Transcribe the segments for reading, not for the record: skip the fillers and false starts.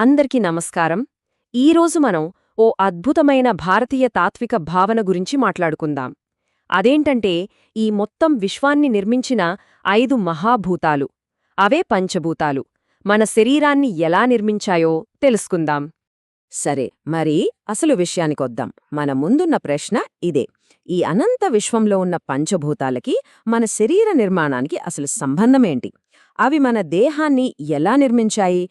అందరికీ నమస్కారం. ఈరోజు మనం ఓ అద్భుతమైన భారతీయ తాత్విక భావన గురించి మాట్లాడుకుందాం. అదేంటంటే ఈ మొత్తం విశ్వాన్ని నిర్మించిన 5 మహాభూతాలు, అవే పంచభూతాలు, మన శరీరాన్ని ఎలా నిర్మించాయో తెలుసుకుందాం. సరే, మరి అసలు విషయానికొద్దాం. మన ముందున్న ప్రశ్న ఇదే: ఈ అనంత విశ్వంలో ఉన్న పంచభూతాలకి మన శరీర నిర్మాణానికి అసలు సంబంధమేంటి? అవి మన దేహాన్ని ఎలా నిర్మించాయి?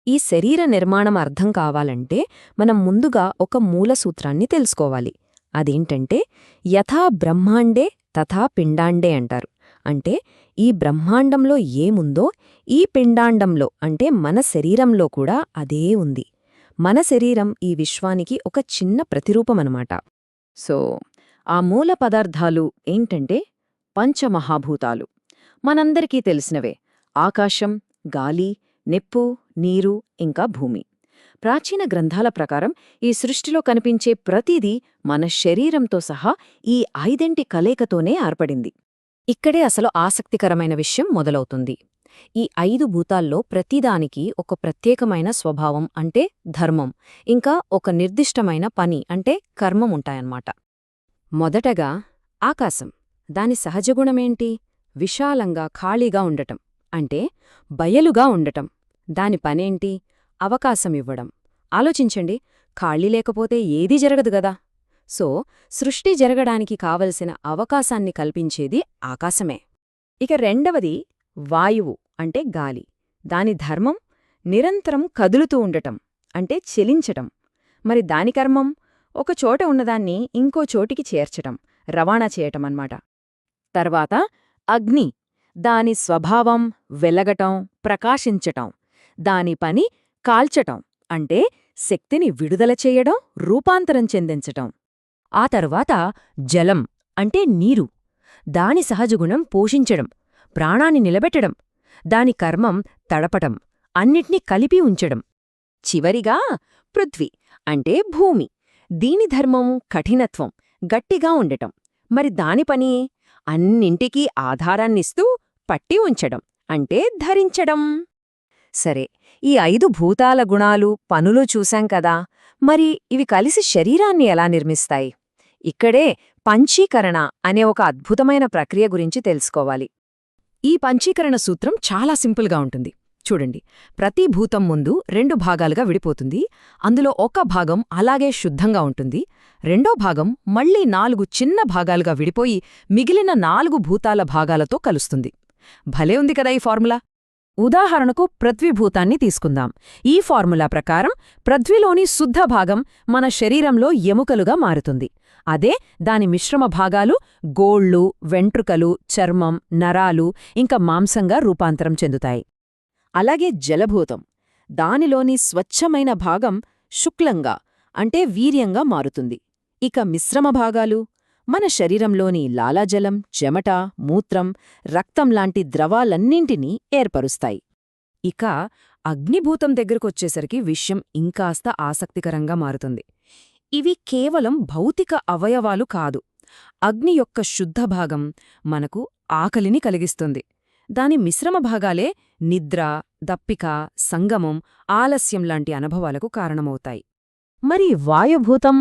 ఈ శరీర నిర్మాణం అర్థం కావాలంటే మనం ముందుగా ఒక మూల సూత్రాన్ని తెలుసుకోవాలి. అదేంటంటే యథా బ్రహ్మాండే తథా పిండాండే అంటారు. అంటే ఈ బ్రహ్మాండంలో ఏముందో ఈ పిండాండంలో అంటే మన శరీరంలో కూడా అదే ఉంది. మన శరీరం ఈ విశ్వానికి ఒక చిన్న ప్రతిరూపమనమాట. సో ఆ మూల పదార్థాలు ఏంటంటే పంచమహాభూతాలు. మనందరికీ తెలిసినవే: ఆకాశం, గాలి, నిప్పు, నీరు, ఇంకా భూమి. ప్రాచీన గ్రంథాల ప్రకారం ఈ సృష్టిలో కనిపించే ప్రతిదీ మన శరీరంతో సహా ఈ 5 కలయికతోనే ఏర్పడింది. ఇక్కడే అసలు ఆసక్తికరమైన విషయం మొదలవుతుంది. ఈ 5 భూతాల్లో ప్రతిదానికి ఒక ప్రత్యేకమైన స్వభావం అంటే ధర్మం, ఇంకా ఒక నిర్దిష్టమైన పని అంటే కర్మం ఉంటాయన్నమాట. మొదటగా ఆకాశం. దాని సహజగుణమేంటి? విశాలంగా ఖాళీగా ఉండటం, అంటే బయలుగా ఉండటం. దాని పనేంటి? అవకాశమివ్వడం. ఆలోచించండి, ఖాళీ లేకపోతే ఏదీ జరగదు గదా. సో సృష్టి జరగడానికి కావలసిన అవకాశాన్ని కల్పించేది ఆకాశమే. ఇక రెండవది వాయువు అంటే గాలి. దాని ధర్మం నిరంతరం కదులుతూ ఉండటం, అంటే చెలించటం. మరి దాని కర్మం ఒక చోట ఉన్నదాన్ని ఇంకో చోటికి చేర్చటం, రవాణా చేయటమన్నమాట. తర్వాత అగ్ని. దాని స్వభావం వెలగటం, ప్రకాశించటం. దాని పని కాల్చటం, అంటే శక్తిని విడుదల చేయడం, రూపాంతరం చెందించటం. ఆ తరువాత జలం అంటే నీరు. దాని సహజగుణం పోషించడం, ప్రాణాన్ని నిలబెట్టడం. దాని కర్మం తడపటం, అన్నిట్నీ కలిపి ఉంచడం. చివరిగా పృథ్వీ అంటే భూమి. దీని ధర్మం కఠినత్వం, గట్టిగా ఉండటం. మరి దాని పని అన్నింటికీ ఆధారాన్నిస్తూ పట్టి ఉంచడం, అంటే ధరించడం. సరే, ఈ 5 భూతాల గుణాలు, పనులు చూశాం కదా. మరి ఇవి కలిసి శరీరాన్ని ఎలా నిర్మిస్తాయి? ఇక్కడే పంచీకరణ అనే ఒక అద్భుతమైన ప్రక్రియ గురించి తెలుసుకోవాలి. ఈ పంచీకరణ సూత్రం చాలా సింపుల్గా ఉంటుంది. చూడండి, ప్రతి భూతం ముందు 2 భాగాలుగా విడిపోతుంది. అందులో ఒక భాగం అలాగే శుద్ధంగా ఉంటుంది. రెండో భాగం మళ్లీ 4 చిన్న భాగాలుగా విడిపోయి మిగిలిన 4 భూతాల భాగాలతో కలుస్తుంది. భలే ఉంది కదా ఈ ఫార్ములా. ఉదాహరణకు పృథ్వీభూతాన్ని తీసుకుందాం. ఈ ఫార్ములా ప్రకారం పృథ్వీలోని శుద్ధ భాగం మన శరీరంలో ఎముకలుగా మారుతుంది. అదే దాని మిశ్రమ భాగాలు గోళ్లు, వెంట్రుకలు, చర్మం, నరాలు, ఇంకా మాంసంగా రూపాంతరం చెందుతాయి. అలాగే జలభూతం. దానిలోని స్వచ్ఛమైన భాగం శుక్లంగా అంటే వీర్యంగా మారుతుంది. ఇక మిశ్రమ భాగాలు మన శరీరంలోని లాలాజలం, చెమట, మూత్రం, రక్తం లాంటి ద్రవాలన్నింటినీ ఏర్పరుస్తాయి. ఇక అగ్నిభూతం దగ్గరకొచ్చేసరికి విషయం ఇంకాస్త ఆసక్తికరంగా మారుతుంది. ఇవి కేవలం భౌతిక అవయవాలు కాదు. అగ్ని యొక్క శుద్ధ భాగం మనకు ఆకలిని కలిగిస్తుంది. దాని మిశ్రమ భాగాలే నిద్ర, దప్పిక, సంగమం, ఆలస్యం లాంటి అనుభవాలకు కారణమవుతాయి. మరి వాయుభూతం?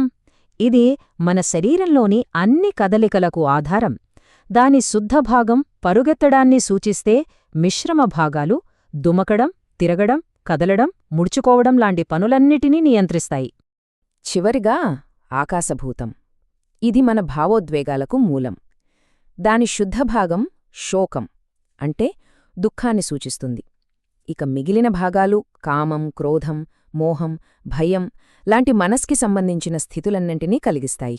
ఇది మన శరీరంలోని అన్ని కదలికలకు ఆధారం. దాని శుద్ధభాగం పరుగెత్తడాన్ని సూచిస్తే, మిశ్రమ భాగాలు దుమకడం, తిరగడం, కదలడం, ముడుచుకోవడం లాంటి పనులన్నిటినీ నియంత్రిస్తాయి. చివరిగా ఆకాశభూతం. ఇది మన భావోద్వేగాలకు మూలం. దాని శుద్ధభాగం శోకం అంటే దుఃఖాన్ని సూచిస్తుంది. ఇక మిగిలిన భాగాలు కామం, క్రోధం, మోహం, భయం లాంటి మనస్కి సంబంధించిన స్థితులన్నింటినీ కలిగిస్తాయి.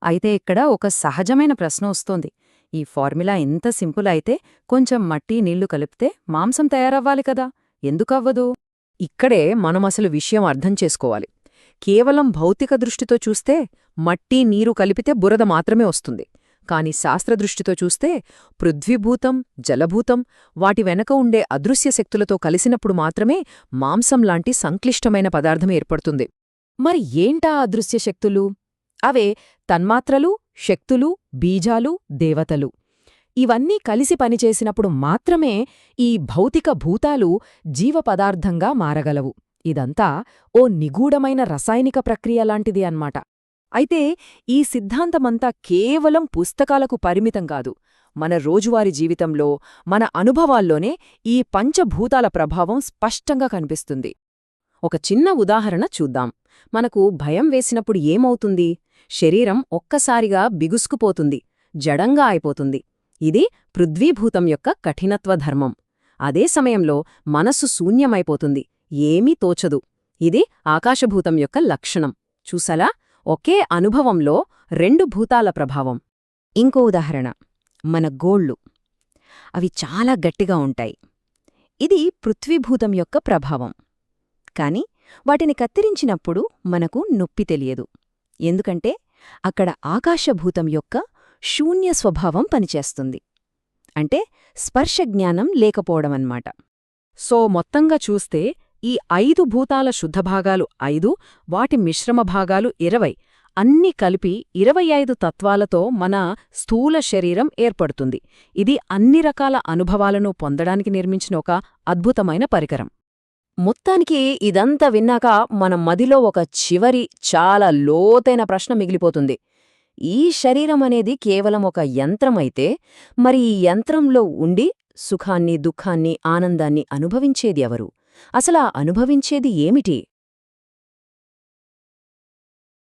అయితే ఇక్కడ ఒక సహజమైన ప్రశ్న వస్తోంది. ఈ ఫార్ములా ఎంత సింపుల్ అయితే కొంచెం మట్టి, నీళ్లు కలిపితే మాంసం తయారవ్వాలి కదా, ఎందుకవ్వదు? ఇక్కడే మనమసలు విషయం అర్థం చేసుకోవాలి. కేవలం భౌతిక దృష్టితో చూస్తే మట్టి, నీరు కలిపితే బురద మాత్రమే వస్తుంది. కాని శాస్త్రదృష్టితో చూస్తే పృథ్వీభూతం, జలభూతం, వాటి వెనక ఉండే అదృశ్య శక్తులతో కలిసినప్పుడు మాత్రమే మాంసంలాంటి సంక్లిష్టమైన పదార్థం ఏర్పడుతుంది. మరి ఏంటా అదృశ్య శక్తులు? అవే తన్మాత్రలు, శక్తులు, బీజాలు, దేవతలు. ఇవన్నీ కలిసి పనిచేసినప్పుడు మాత్రమే ఈ భౌతిక భూతాలు జీవపదార్థంగా మారగలవు. ఇదంతా ఓ నిగూఢమైన రసాయనిక ప్రక్రియ లాంటిది అన్నమాట. అయితే ఈ సిద్ధాంతమంతా కేవలం పుస్తకాలకు పరిమితం కాదు. మన రోజువారీ జీవితంలో, మన అనుభవాల్లోనే ఈ పంచభూతాల ప్రభావం స్పష్టంగా కనిపిస్తుంది. ఒక చిన్న ఉదాహరణ చూద్దాం. మనకు భయం వేసినప్పుడు ఏమవుతుంది? శరీరం ఒక్కసారిగా బిగుసుకుపోతుంది, జడంగా అయిపోతుంది. ఇది పృథ్వీభూతం యొక్క కఠినత్వ ధర్మం. అదే సమయంలో మనస్సు శూన్యమైపోతుంది, ఏమీ తోచదు. ఇది ఆకాశభూతం యొక్క లక్షణం. చూసలా, ఒకే అనుభవంలో రెండు భూతాల ప్రభావం. ఇంకో ఉదాహరణ, మన గోళ్ళు. అవి చాలా గట్టిగా ఉంటాయి. ఇది పృథ్వీభూతం యొక్క ప్రభావం. కాని వాటిని కత్తిరించినప్పుడు మనకు నొప్పి తెలియదు. ఎందుకంటే అక్కడ ఆకాశభూతం యొక్క శూన్య స్వభావం పనిచేస్తుంది. అంటే స్పర్శజ్ఞానం లేకపోవడమన్నమాట. సో మొత్తంగా చూస్తే ఈ 5 భూతాల శుద్ధభాగాలు 5, వాటి మిశ్రమ భాగాలు 20, అన్నీ కలిపి 25 తత్వాలతో మన స్థూల శరీరం ఏర్పడుతుంది. ఇది అన్ని రకాల అనుభవాలను పొందడానికి నిర్మించిన ఒక అద్భుతమైన పరికరం. మొత్తానికి ఇదంతా విన్నాక మన మదిలో ఒక చివరి చాలా లోతైన ప్రశ్న మిగిలిపోతుంది. ఈ శరీరం అనేది కేవలం ఒక యంత్రమైతే, మరి ఈ యంత్రంలో ఉండి సుఖాన్ని, దుఃఖాన్ని, ఆనందాన్ని అనుభవించేది ఎవరు? అసలా అనుభవించేది ఏమిటి?